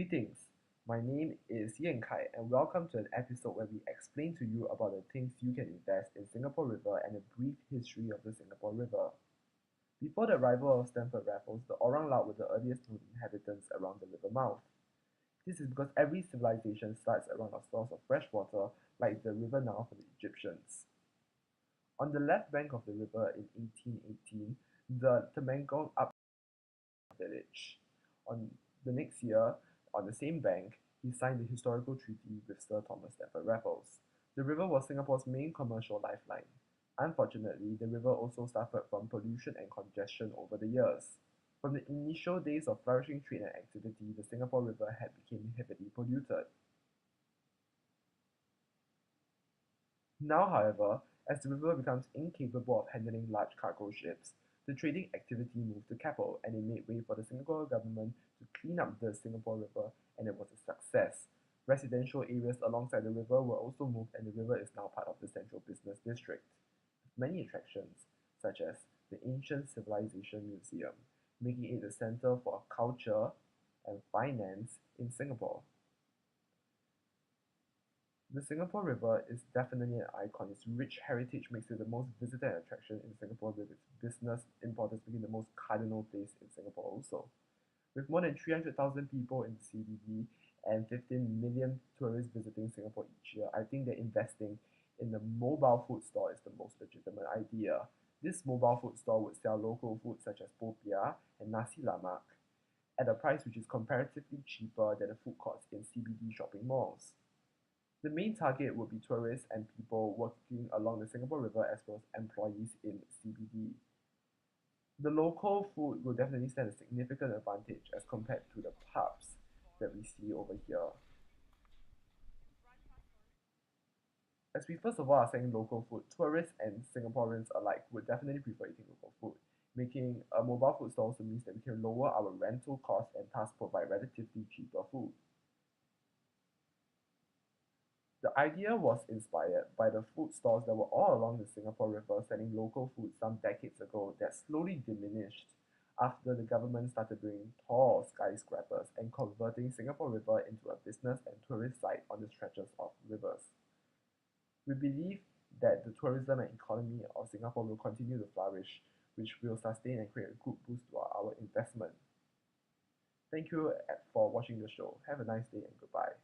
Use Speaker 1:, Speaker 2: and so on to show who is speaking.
Speaker 1: Greetings, my name is Yankai and welcome to an episode where we explain to you about the things you can invest in Singapore River and a brief history of the Singapore River. Before the arrival of Stamford Raffles, the Orang Laut were the earliest known inhabitants around the river mouth. This is because every civilization starts around a source of fresh water like the River Nile for the Egyptians. On the left bank of the river in 1818, the Temenggung up village. On the next year, on the same bank, he signed the historical treaty with Sir Thomas Stamford Raffles. The river was Singapore's main commercial lifeline. Unfortunately, the river also suffered from pollution and congestion over the years. From the initial days of flourishing trade and activity, the Singapore River had become heavily polluted. Now, however, as the river becomes incapable of handling large cargo ships, the trading activity moved to Keppel and it made way for the Singapore government to clean up the Singapore River, and it was a success. Residential areas alongside the river were also moved and the river is now part of the central business district. With many attractions, such as the Ancient Civilization Museum, making it the center for culture and finance in Singapore. The Singapore River is definitely an icon. Its rich heritage makes it the most visited attraction in Singapore, with its business importance making the most cardinal place in Singapore also. With more than 300,000 people in the CBD and 15 million tourists visiting Singapore each year, I think that investing in the mobile food store is the most legitimate idea. This mobile food store would sell local food such as popiah and nasi lemak at a price which is comparatively cheaper than the food courts in CBD shopping malls. The main target would be tourists and people working along the Singapore River as well as employees in CBD. The local food will definitely stand a significant advantage as compared to the pubs that we see over here. As we first of all are saying local food, tourists and Singaporeans alike would definitely prefer eating local food. Making a mobile food store also means that we can lower our rental costs and thus provide relatively cheaper food. The idea was inspired by the food stalls that were all along the Singapore River selling local food some decades ago that slowly diminished after the government started building tall skyscrapers and converting Singapore River into a business and tourist site on the stretches of rivers. We believe that the tourism and economy of Singapore will continue to flourish, which will sustain and create a good boost to our investment. Thank you for watching the show. Have a nice day and goodbye.